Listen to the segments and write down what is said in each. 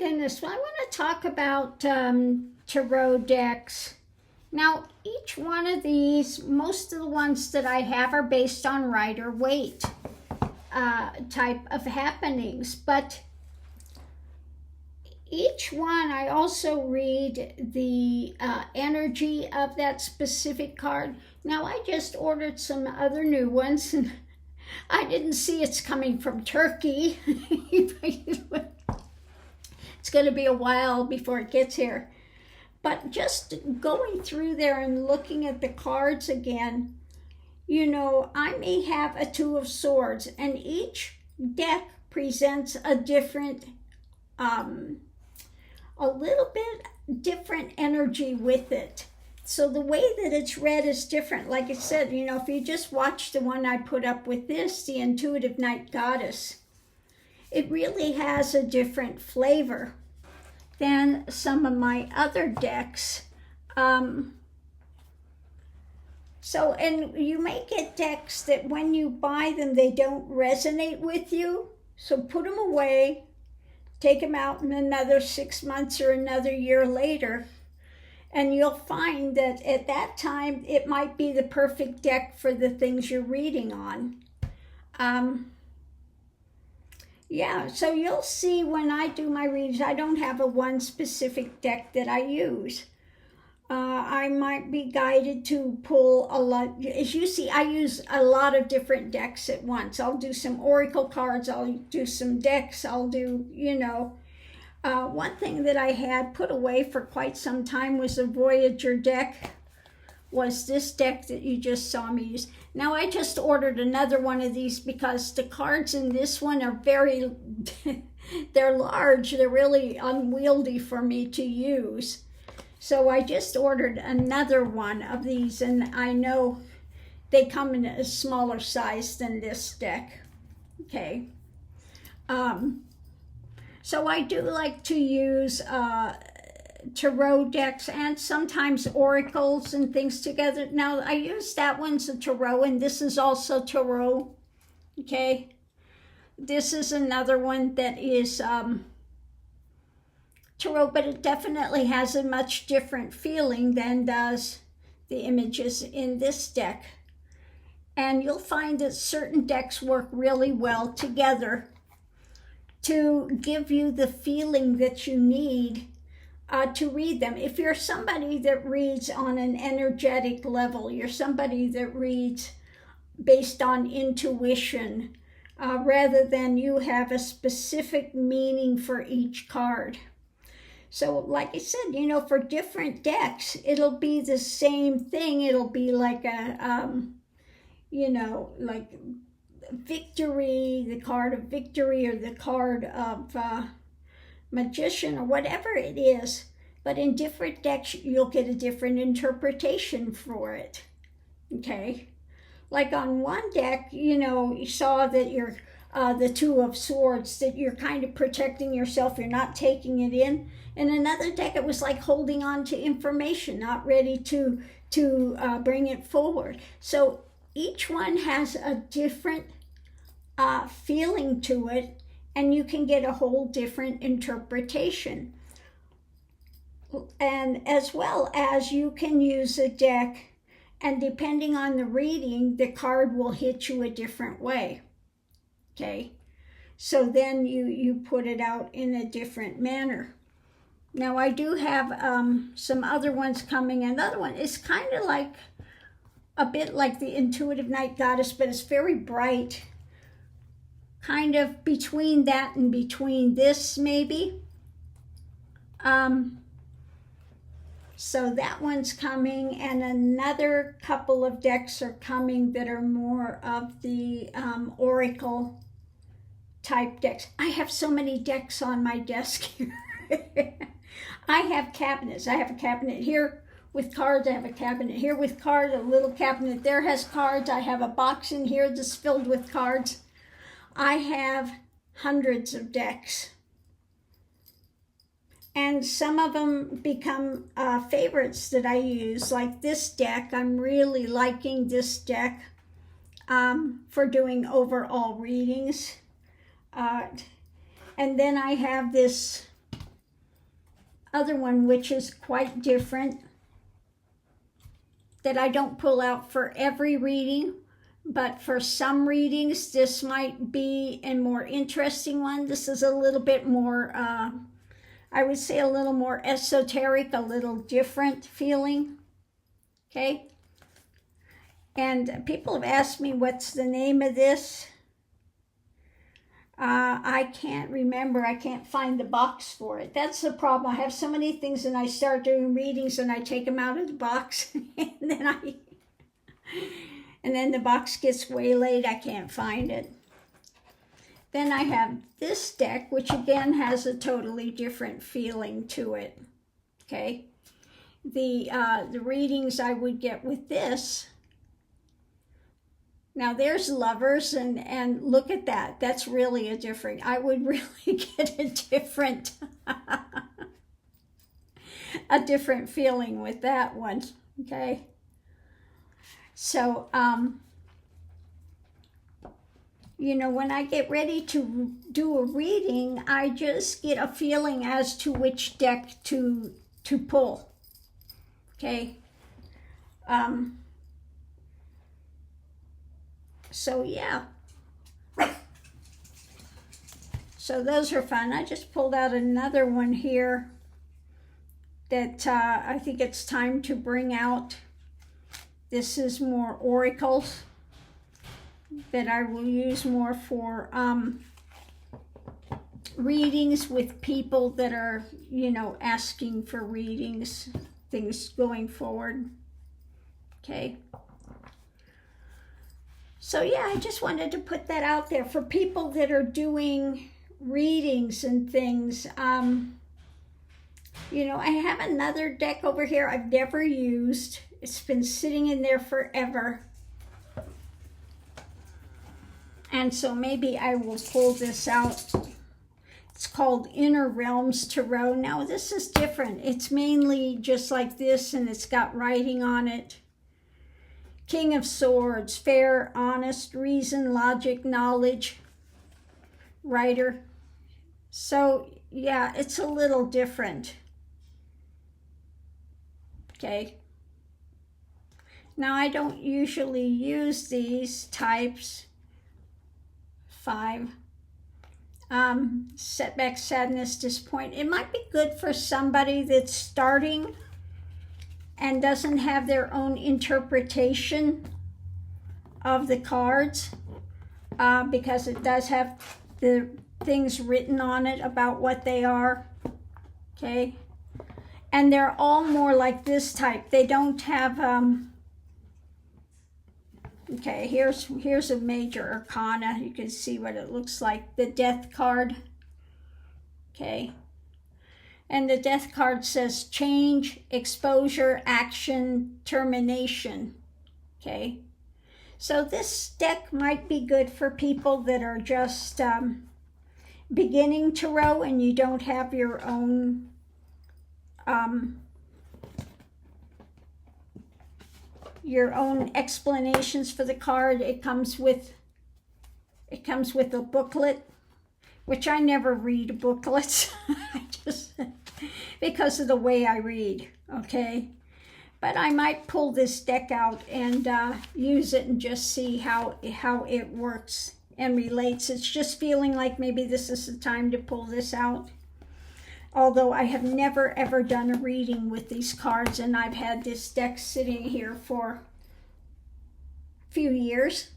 goodness, well, I want to talk about tarot decks. Now, each one of these, most of the ones that I have are based on Rider-Waite type of happenings, but each one I also read the energy of that specific card. Now, I just ordered some other new ones, and I didn't see it's coming from Turkey. It's going to be a while before it gets here. But just going through there and looking at the cards again, you know, I may have a Two of Swords, and each deck presents a different, a little bit different energy with it. So the way that it's read is different. Like I said, you know, if you just watch the one I put up with this, the Intuitive Night Goddess, it really has a different flavor than some of my other decks. And you may get decks that when you buy them, they don't resonate with you. So put them away, take them out in another 6 months or another year later, and you'll find that at that time, it might be the perfect deck for the things you're reading on. Yeah, so you'll see when I do my readings, I don't have a one specific deck that I use. I might be guided to pull a lot. As you see, I use a lot of different decks at once. I'll do some oracle cards, I'll do some decks, I'll do, you know. One thing that I had put away for quite some time was a Voyager deck, was this deck that you just saw me use. Now I just ordered another one of these because the cards in this one are very, they're large, they're really unwieldy for me to use. So I just ordered another one of these, and I know they come in a smaller size than this deck, okay? So I do like to use tarot decks and sometimes oracles and things together. Now I use that one's a tarot, and this is also tarot, okay? This is another one that is tarot, but it definitely has a much different feeling than does the images in this deck. And you'll find that certain decks work really well together to give you the feeling that you need to read them. If you're somebody that reads on an energetic level, you're somebody that reads based on intuition, rather than you have a specific meaning for each card. So like I said, you know, for different decks, it'll be the same thing. It'll be like a, you know, like victory, the card of victory, or the card of magician, or whatever it is. But in different decks, you'll get a different interpretation for it, okay? Like on one deck, you know, you saw that you're the Two of Swords, that you're kind of protecting yourself, you're not taking it in. In another deck, it was like holding on to information, not ready to bring it forward. So each one has a different feeling to it, and you can get a whole different interpretation. And as well as you can use a deck, and depending on the reading, the card will hit you a different way, okay? So then you put it out in a different manner. Now I do have some other ones coming. Another one is kind of like, a bit like the Intuitive Night Goddess, but it's very bright. Kind of between that and between this, maybe. So that one's coming, and another couple of decks are coming that are more of the oracle type decks. I have so many decks on my desk here. I have cabinets. I have a cabinet here with cards. I have a cabinet here with cards. A little cabinet there has cards. I have a box in here that's filled with cards. I have hundreds of decks. And some of them become favorites that I use, like this deck. I'm really liking this deck for doing overall readings. And then I have this other one, which is quite different, that I don't pull out for every reading, but for some readings, this might be a more interesting one. This is a little bit more, I would say a little more esoteric, a little different feeling, okay? And people have asked me, what's the name of this? I can't remember. I can't find the box for it. That's the problem. I have so many things and I start doing readings and I take them out of the box and then the box gets waylaid. I can't find it. Then I have this deck, which again has a totally different feeling to it. Okay. The readings I would get with this. Now there's lovers and look at that. That's really a different, I would really get a different feeling with that one, okay? So, you know, when I get ready to do a reading, I just get a feeling as to which deck to pull, okay? So yeah, so those are fun. I just pulled out another one here that I think it's time to bring out. This is more oracles that I will use more for readings with people that are, you know, asking for readings, things going forward, okay? So yeah, I just wanted to put that out there for people that are doing readings and things. You know, I have another deck over here I've never used. It's been sitting in there forever. And so maybe I will pull this out. It's called Inner Realms Tarot. Now this is different. It's mainly just like this and it's got writing on it. King of Swords, fair, honest, reason, logic, knowledge, writer. So yeah, it's a little different. Okay. Now I don't usually use these types. 5. Setback, sadness, disappointment. It might be good for somebody that's starting and doesn't have their own interpretation of the cards, because it does have the things written on it about what they are, okay? And they're all more like this type. They don't have, okay, here's a major arcana. You can see what it looks like, the Death card, okay? And the Death card says change, exposure, action, termination, okay? So this deck might be good for people that are just beginning tarot and you don't have your own explanations for the card. It comes with a booklet, which I never read booklets. I just because of the way I read, okay? But I might pull this deck out and use it and just see how it works and relates. It's just feeling like maybe this is the time to pull this out. Although I have never ever done a reading with these cards, and I've had this deck sitting here for a few years.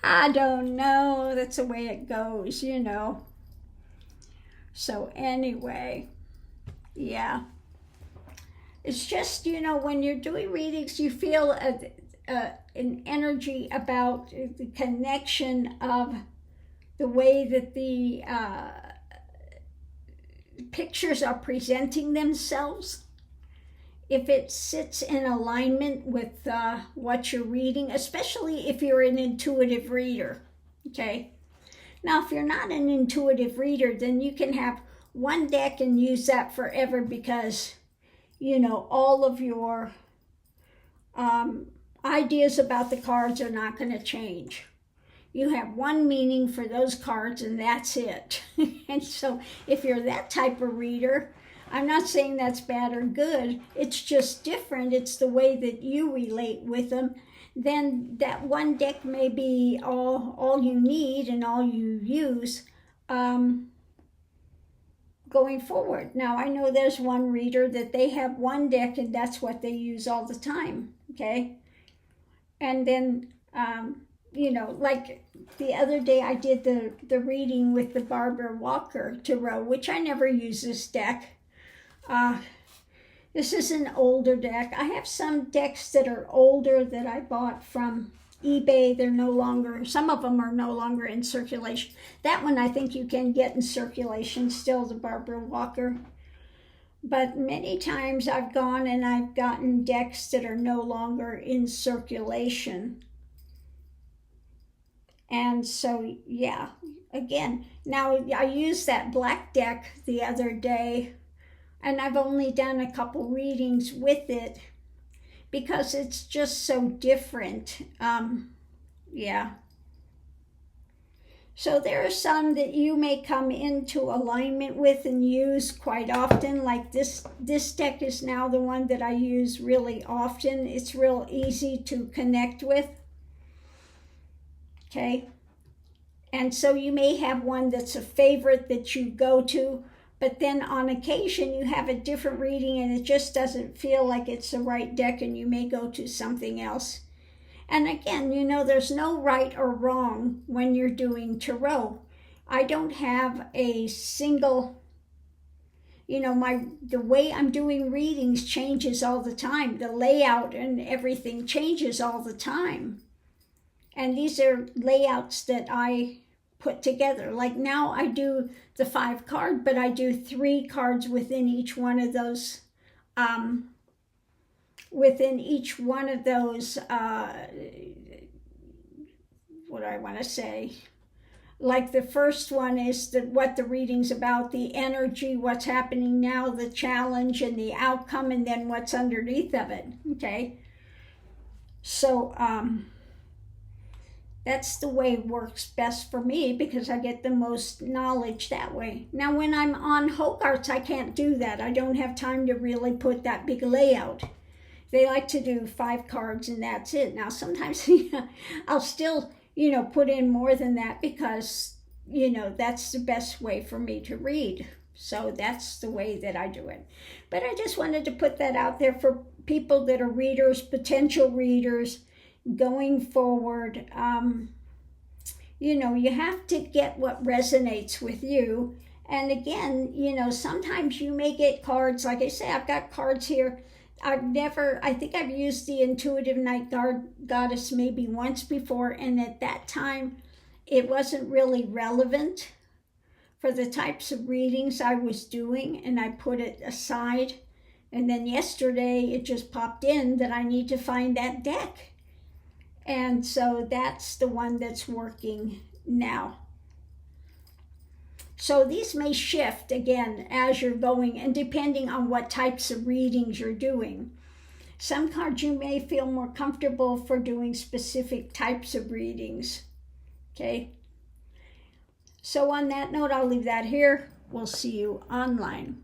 I don't know. That's the way it goes, you know. So anyway, yeah. It's just, you know, when you're doing readings, you feel an energy about the connection of the way that the pictures are presenting themselves. If it sits in alignment with what you're reading, especially if you're an intuitive reader, okay? Now, if you're not an intuitive reader, then you can have one deck and use that forever because, you know, all of your ideas about the cards are not going to change. You have one meaning for those cards and that's it. And so if you're that type of reader, I'm not saying that's bad or good. It's just different. It's the way that you relate with them. Then that one deck may be all you need and all you use going forward. Now, I know there's one reader that they have one deck and that's what they use all the time, okay? And then, like the other day I did the reading with the Barbara Walker Tarot, which I never use this deck. This is an older deck. I have some decks that are older that I bought from eBay. They're no longer, some of them are no longer in circulation. That one I think you can get in circulation still, the Barbara Walker. But many times I've gone and I've gotten decks that are no longer in circulation. And so, yeah, again, now I used that black deck the other day, and I've only done a couple readings with it because it's just so different. Yeah. So there are some that you may come into alignment with and use quite often. Like this deck is now the one that I use really often. It's real easy to connect with. Okay. And so you may have one that's a favorite that you go to, but then on occasion you have a different reading and it just doesn't feel like it's the right deck and you may go to something else. And again, there's no right or wrong when you're doing tarot. I don't have a single, the way I'm doing readings changes all the time. The layout and everything changes all the time. And these are layouts that I put together. Like now I do the 5 card, but I do 3 cards within each one of those what do I want to say? Like the first one is what the reading's about, the energy, what's happening now, the challenge and the outcome, and then what's underneath of it, okay? So that's the way it works best for me because I get the most knowledge that way. Now, when I'm on Hogarth's, I can't do that. I don't have time to really put that big layout. They like to do 5 cards and that's it. Now, sometimes I'll still, put in more than that because, that's the best way for me to read. So that's the way that I do it. But I just wanted to put that out there for people that are readers, potential readers, going forward. You have to get what resonates with you. And again, sometimes you may get cards. Like I say, I've got cards here. I think I've used the Intuitive Night Goddess maybe once before, and at that time it wasn't really relevant for the types of readings I was doing, and I put it aside. And then yesterday it just popped in that I need to find that deck. And so that's the one that's working now. So these may shift again as you're going and depending on what types of readings you're doing. Some cards you may feel more comfortable for doing specific types of readings. Okay. So on that note, I'll leave that here. We'll see you online.